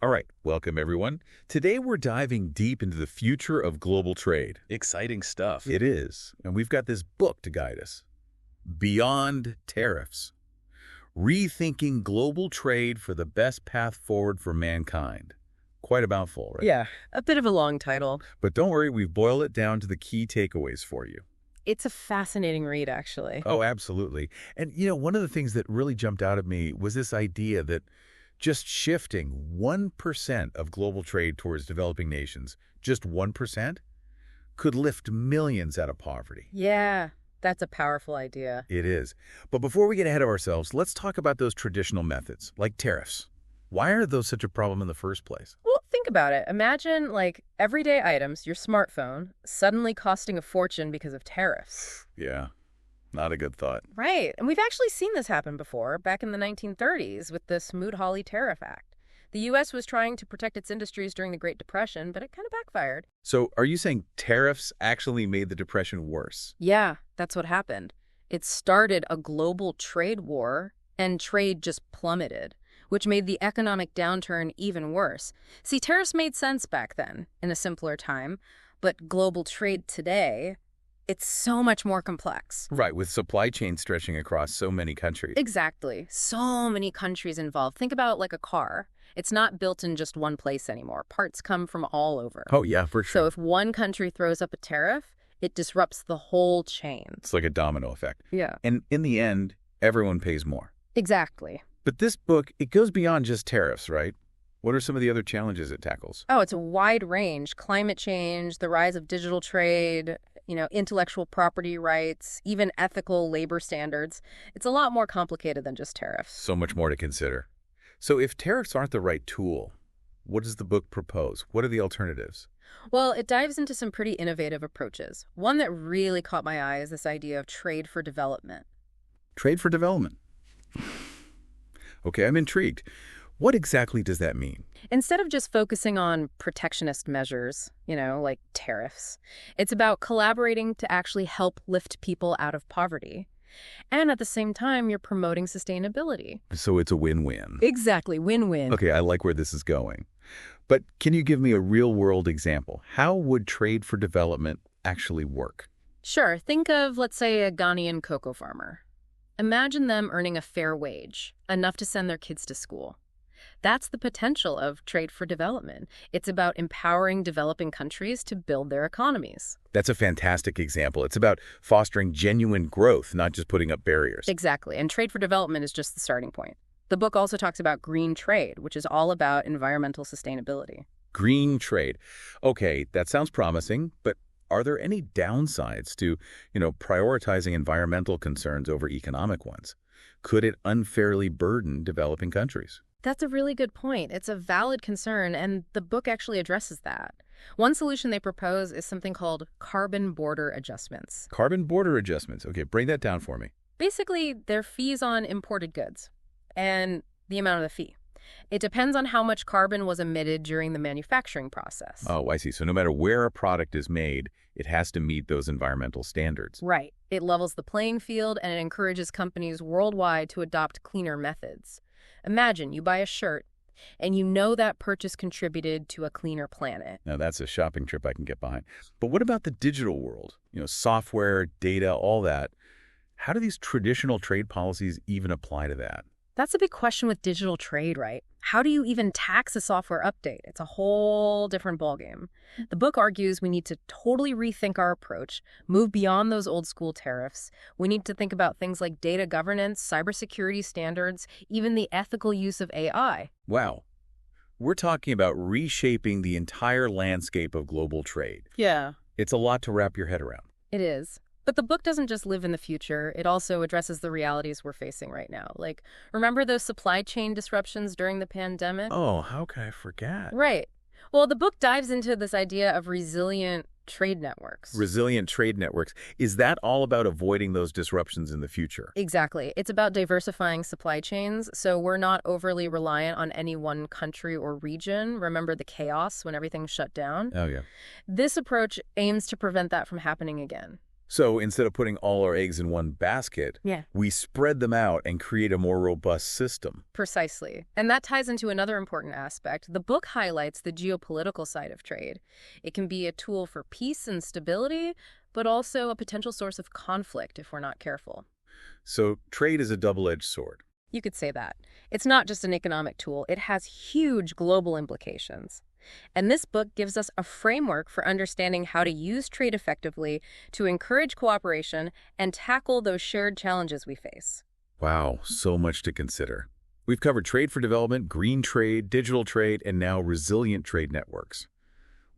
All right, welcome everyone. Today we're diving deep into the future of global trade. Exciting stuff. It is, and we've got this book to guide us. Beyond Tariffs. Rethinking Global Trade for the Best Path Forward for Mankind. Quite a mouthful, right? Yeah, a bit of a long title. But don't worry, we've boiled it down to the key takeaways for you. It's a fascinating read, actually. Oh, absolutely. And, one of the things that really jumped out at me was this idea that just shifting 1% of global trade towards developing nations, just 1%, could lift millions out of poverty. Yeah, that's a powerful idea. It is. But before we get ahead of ourselves, let's talk about those traditional methods, like tariffs. Why are those such a problem in the first place? Well, think about it. Imagine, everyday items, your smartphone, suddenly costing a fortune because of tariffs. Yeah, not a good thought. Right. And we've actually seen this happen before, back in the 1930s with the Smoot-Hawley Tariff Act. The U.S. was trying to protect its industries during the Great Depression, but it kind of backfired. So are you saying tariffs actually made the Depression worse? Yeah, that's what happened. It started a global trade war, and trade just plummeted, which made the economic downturn even worse. See, tariffs made sense back then, in a simpler time, but global trade today, it's so much more complex. Right, with supply chains stretching across so many countries. Exactly. So many countries involved. Think about like a car. It's not built in just one place anymore. Parts come from all over. Oh, yeah, for sure. So if one country throws up a tariff, it disrupts the whole chain. It's like a domino effect. Yeah. And in the end, everyone pays more. Exactly. But this book, it goes beyond just tariffs, right? What are some of the other challenges it tackles? Oh, it's a wide range. Climate change, the rise of digital trade, intellectual property rights, even ethical labor standards. It's a lot more complicated than just tariffs. So much more to consider. So if tariffs aren't the right tool, what does the book propose? What are the alternatives? Well, it dives into some pretty innovative approaches. One that really caught my eye is this idea of trade for development. Trade for development. Okay, I'm intrigued. What exactly does that mean? Instead of just focusing on protectionist measures, like tariffs, it's about collaborating to actually help lift people out of poverty. And at the same time, you're promoting sustainability. So it's a win-win. Exactly, win-win. Okay, I like where this is going. But can you give me a real-world example? How would trade for development actually work? Sure. Think of, let's say, a Ghanaian cocoa farmer. Imagine them earning a fair wage, enough to send their kids to school. That's the potential of trade for development. It's about empowering developing countries to build their economies. That's a fantastic example. It's about fostering genuine growth, not just putting up barriers. Exactly. And trade for development is just the starting point. The book also talks about green trade, which is all about environmental sustainability. Green trade. Okay, that sounds promising, but are there any downsides to, prioritizing environmental concerns over economic ones? Could it unfairly burden developing countries? That's a really good point. It's a valid concern, and the book actually addresses that. One solution they propose is something called carbon border adjustments. Carbon border adjustments. Okay, break that down for me. Basically, they're fees on imported goods and the amount of the fee. It depends on how much carbon was emitted during the manufacturing process. Oh, I see. So no matter where a product is made, it has to meet those environmental standards. Right. It levels the playing field, and it encourages companies worldwide to adopt cleaner methods. Imagine you buy a shirt, and you know that purchase contributed to a cleaner planet. Now, that's a shopping trip I can get behind. But what about the digital world? Software, data, all that. How do these traditional trade policies even apply to that? That's a big question with digital trade, right? How do you even tax a software update? It's a whole different ballgame. The book argues we need to totally rethink our approach, move beyond those old school tariffs. We need to think about things like data governance, cybersecurity standards, even the ethical use of AI. Wow. We're talking about reshaping the entire landscape of global trade. Yeah. It's a lot to wrap your head around. It is. But the book doesn't just live in the future. It also addresses the realities we're facing right now. Remember those supply chain disruptions during the pandemic? Oh, how can I forget? Right. Well, the book dives into this idea of resilient trade networks. Resilient trade networks. Is that all about avoiding those disruptions in the future? Exactly. It's about diversifying supply chains, so we're not overly reliant on any one country or region. Remember the chaos when everything shut down? Oh, yeah. This approach aims to prevent that from happening again. So instead of putting all our eggs in one basket, Yeah. we spread them out and create a more robust system. Precisely. And that ties into another important aspect. The book highlights the geopolitical side of trade. It can be a tool for peace and stability, but also a potential source of conflict if we're not careful. So trade is a double-edged sword. You could say that. It's not just an economic tool, it has huge global implications. And this book gives us a framework for understanding how to use trade effectively to encourage cooperation and tackle those shared challenges we face. Wow, so much to consider. We've covered trade for development, green trade, digital trade, and now resilient trade networks.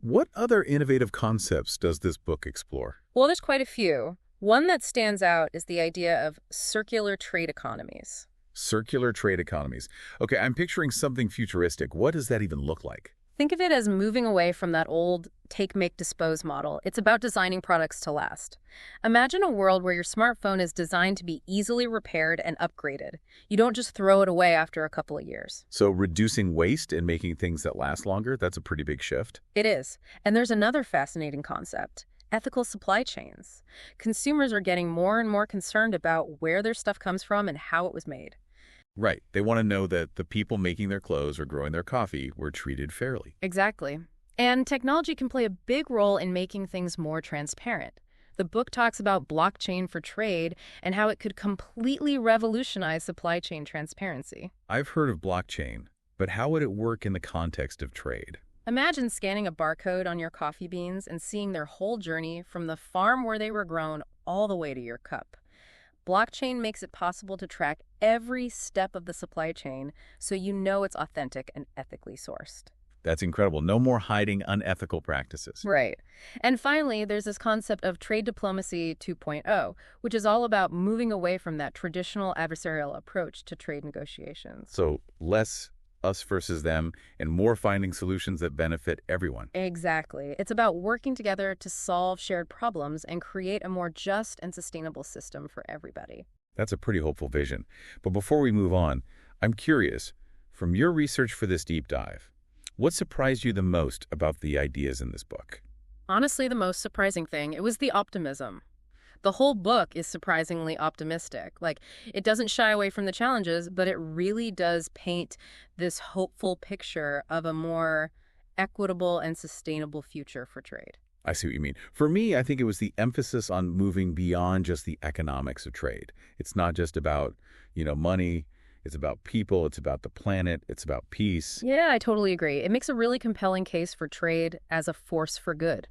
What other innovative concepts does this book explore? Well, there's quite a few. One that stands out is the idea of circular trade economies. Circular trade economies. Okay, I'm picturing something futuristic. What does that even look like? Think of it as moving away from that old take, make, dispose model. It's about designing products to last. Imagine a world where your smartphone is designed to be easily repaired and upgraded. You don't just throw it away after a couple of years. So reducing waste and making things that last longer, that's a pretty big shift. It is. And there's another fascinating concept: ethical supply chains. Consumers are getting more and more concerned about where their stuff comes from and how it was made. Right. They want to know that the people making their clothes or growing their coffee were treated fairly. Exactly. And technology can play a big role in making things more transparent. The book talks about blockchain for trade and how it could completely revolutionize supply chain transparency. I've heard of blockchain, but how would it work in the context of trade? Imagine scanning a barcode on your coffee beans and seeing their whole journey from the farm where they were grown all the way to your cup. Blockchain makes it possible to track every step of the supply chain so you know it's authentic and ethically sourced. That's incredible. No more hiding unethical practices. Right. And finally, there's this concept of trade diplomacy 2.0, which is all about moving away from that traditional adversarial approach to trade negotiations. So less us versus them and more finding solutions that benefit everyone. Exactly. It's about working together to solve shared problems and create a more just and sustainable system for everybody. That's a pretty hopeful vision. But before we move on, I'm curious, from your research for this deep dive, what surprised you the most about the ideas in this book? Honestly, the most surprising thing, it was the optimism. The whole book is surprisingly optimistic. It doesn't shy away from the challenges, but it really does paint this hopeful picture of a more equitable and sustainable future for trade. I see what you mean. For me, I think it was the emphasis on moving beyond just the economics of trade. It's not just about, money. It's about people. It's about the planet. It's about peace. Yeah, I totally agree. It makes a really compelling case for trade as a force for good.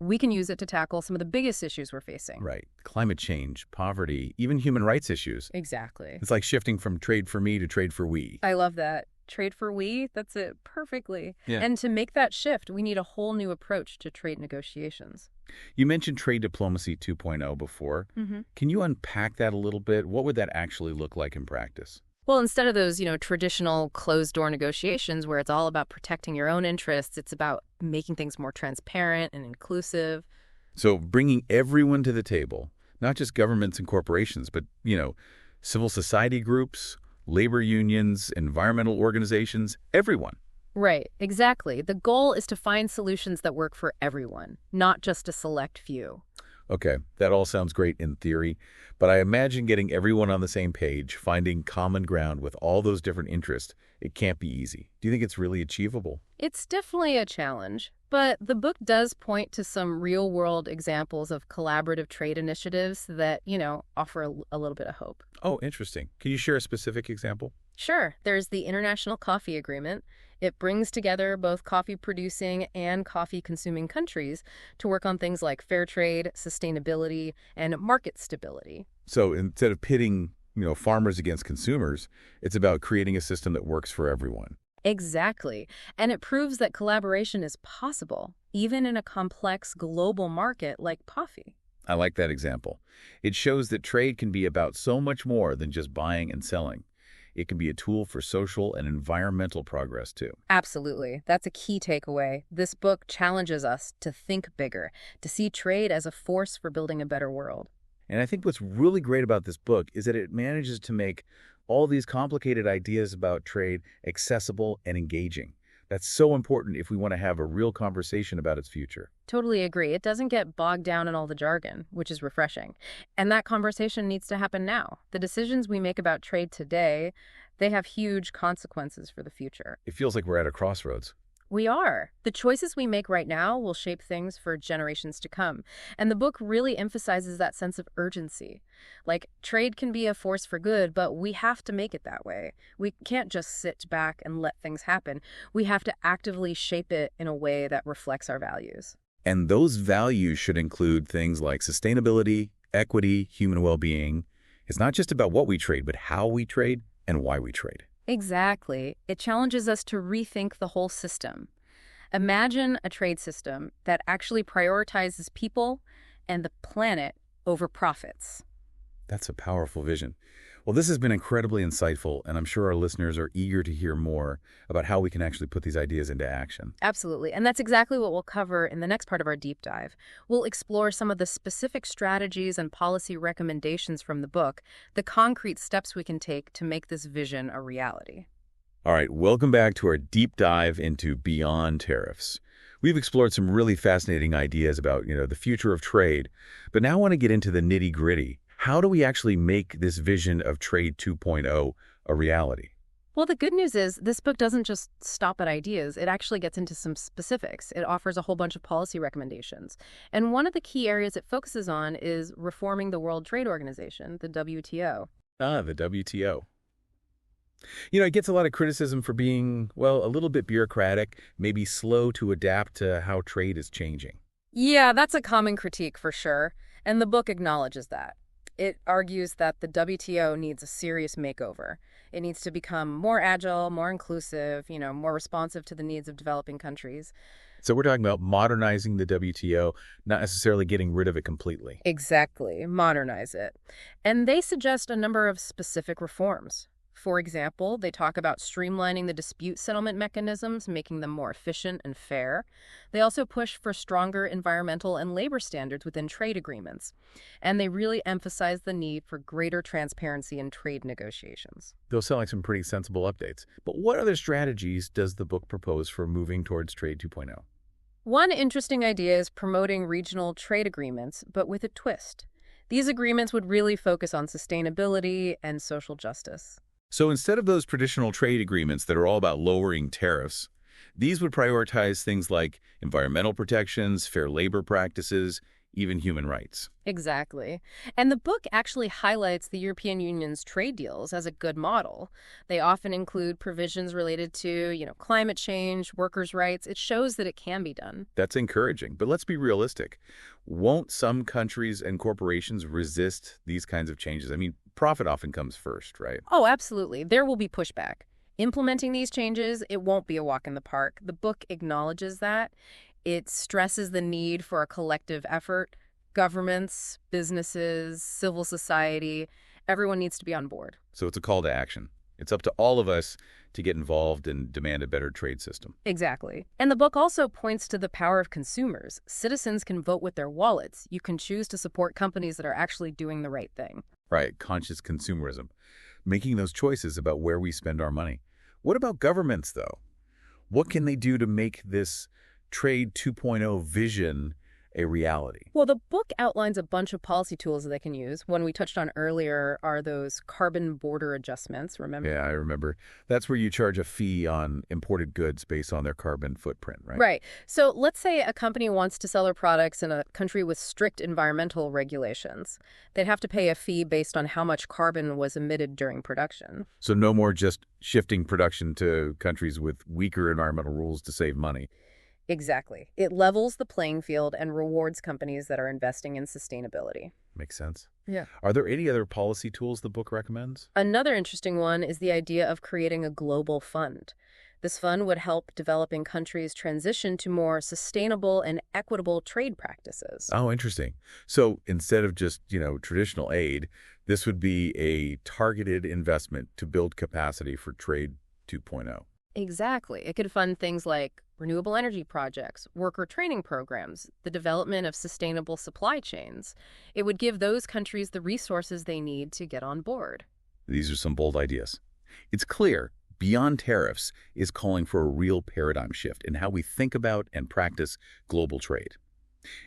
We can use it to tackle some of the biggest issues we're facing. Right. Climate change, poverty, even human rights issues. Exactly. It's like shifting from trade for me to trade for we. I love that. Trade for we, that's it perfectly. Yeah. And to make that shift, we need a whole new approach to trade negotiations. You mentioned trade diplomacy 2.0 before. Can you unpack that a little bit? What would that actually look like in practice? Well, instead of those, traditional closed-door negotiations where it's all about protecting your own interests, it's about making things more transparent and inclusive. So bringing everyone to the table, not just governments and corporations, but, civil society groups, labor unions, environmental organizations, everyone. Right, exactly. The goal is to find solutions that work for everyone, not just a select few. Okay, that all sounds great in theory, but I imagine getting everyone on the same page, finding common ground with all those different interests, it can't be easy. Do you think it's really achievable? It's definitely a challenge, but the book does point to some real-world examples of collaborative trade initiatives that, offer a little bit of hope. Oh, interesting. Can you share a specific example? Sure. There's the International Coffee Agreement. It brings together both coffee-producing and coffee-consuming countries to work on things like fair trade, sustainability, and market stability. So instead of pitting, farmers against consumers, it's about creating a system that works for everyone. Exactly. And it proves that collaboration is possible, even in a complex global market like coffee. I like that example. It shows that trade can be about so much more than just buying and selling. It can be a tool for social and environmental progress, too. Absolutely. That's a key takeaway. This book challenges us to think bigger, to see trade as a force for building a better world. And I think what's really great about this book is that it manages to make all these complicated ideas about trade accessible and engaging. That's so important if we want to have a real conversation about its future. Totally agree. It doesn't get bogged down in all the jargon, which is refreshing. And that conversation needs to happen now. The decisions we make about trade today, they have huge consequences for the future. It feels like we're at a crossroads. We are. The choices we make right now will shape things for generations to come. And the book really emphasizes that sense of urgency. Like, trade can be a force for good, but we have to make it that way. We can't just sit back and let things happen. We have to actively shape it in a way that reflects our values. And those values should include things like sustainability, equity, human well-being. It's not just about what we trade, but how we trade and why we trade. Exactly. It challenges us to rethink the whole system. Imagine a trade system that actually prioritizes people and the planet over profits. That's a powerful vision. Well, this has been incredibly insightful, and I'm sure our listeners are eager to hear more about how we can actually put these ideas into action. Absolutely. And that's exactly what we'll cover in the next part of our deep dive. We'll explore some of the specific strategies and policy recommendations from the book, the concrete steps we can take to make this vision a reality. All right, welcome back to our deep dive into Beyond Tariffs. We've explored some really fascinating ideas about, the future of trade, but now I want to get into the nitty-gritty. How do we actually make this vision of Trade 2.0 a reality? Well, the good news is this book doesn't just stop at ideas. It actually gets into some specifics. It offers a whole bunch of policy recommendations. And one of the key areas it focuses on is reforming the World Trade Organization, the WTO. The WTO. It gets a lot of criticism for being, well, a little bit bureaucratic, maybe slow to adapt to how trade is changing. Yeah, that's a common critique for sure. And the book acknowledges that. It argues that the WTO needs a serious makeover. It needs to become more agile, more inclusive, more responsive to the needs of developing countries. So we're talking about modernizing the WTO, not necessarily getting rid of it completely. Exactly. Modernize it. And they suggest a number of specific reforms. For example, they talk about streamlining the dispute settlement mechanisms, making them more efficient and fair. They also push for stronger environmental and labor standards within trade agreements. And they really emphasize the need for greater transparency in trade negotiations. Those sound like some pretty sensible updates. But what other strategies does the book propose for moving towards Trade 2.0? One interesting idea is promoting regional trade agreements, but with a twist. These agreements would really focus on sustainability and social justice. So instead of those traditional trade agreements that are all about lowering tariffs, these would prioritize things like environmental protections, fair labor practices, even human rights. Exactly. And the book actually highlights the European Union's trade deals as a good model. They often include provisions related to, climate change, workers' rights. It shows that it can be done. That's encouraging, but let's be realistic. Won't some countries and corporations resist these kinds of changes? I mean, profit often comes first, right? Oh, absolutely. There will be pushback. Implementing these changes, it won't be a walk in the park. The book acknowledges that. It stresses the need for a collective effort. Governments, businesses, civil society, everyone needs to be on board. So it's a call to action. It's up to all of us to get involved and demand a better trade system. Exactly. And the book also points to the power of consumers. Citizens can vote with their wallets. You can choose to support companies that are actually doing the right thing. Right, conscious consumerism. Making those choices about where we spend our money. What about governments, though? What can they do to make this Trade 2.0 vision a reality? Well, the book outlines a bunch of policy tools that they can use. One we touched on earlier are those carbon border adjustments, remember? Yeah, I remember. That's where you charge a fee on imported goods based on their carbon footprint, right? Right. So let's say a company wants to sell their products in a country with strict environmental regulations. They'd have to pay a fee based on how much carbon was emitted during production. So no more just shifting production to countries with weaker environmental rules to save money. Exactly. It levels the playing field and rewards companies that are investing in sustainability. Makes sense. Yeah. Are there any other policy tools the book recommends? Another interesting one is the idea of creating a global fund. This fund would help developing countries transition to more sustainable and equitable trade practices. Oh, interesting. So instead of just, traditional aid, this would be a targeted investment to build capacity for Trade 2.0. Exactly. It could fund things like renewable energy projects, worker training programs, the development of sustainable supply chains. It would give those countries the resources they need to get on board. These are some bold ideas. It's clear Beyond Tariffs is calling for a real paradigm shift in how we think about and practice global trade.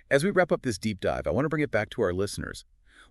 As we wrap up this deep dive, I want to bring it back to our listeners.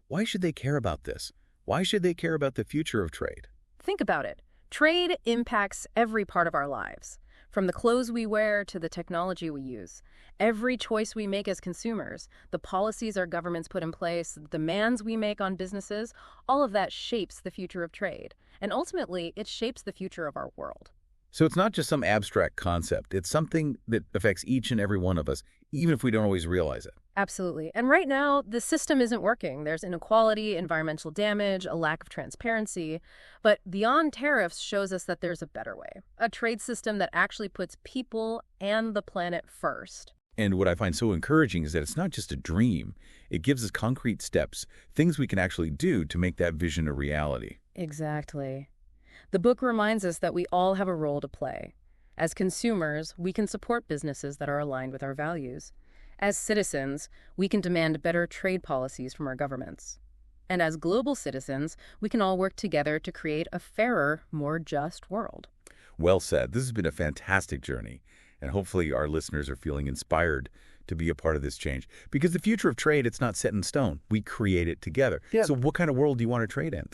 Why should they care about this? Why should they care about the future of trade? Think about it. Trade impacts every part of our lives, from the clothes we wear to the technology we use. Every choice we make as consumers, the policies our governments put in place, the demands we make on businesses, all of that shapes the future of trade. And ultimately, it shapes the future of our world. So it's not just some abstract concept. It's something that affects each and every one of us, even if we don't always realize it. Absolutely. And right now, the system isn't working. There's inequality, environmental damage, a lack of transparency. But Beyond Tariffs shows us that there's a better way, a trade system that actually puts people and the planet first. And what I find so encouraging is that it's not just a dream. It gives us concrete steps, things we can actually do to make that vision a reality. Exactly. The book reminds us that we all have a role to play. As consumers, we can support businesses that are aligned with our values. As citizens, we can demand better trade policies from our governments. And as global citizens, we can all work together to create a fairer, more just world. Well said. This has been a fantastic journey, and hopefully our listeners are feeling inspired to be a part of this change. Because the future of trade, it's not set in stone. We create it together. Yeah. So what kind of world do you want to trade in?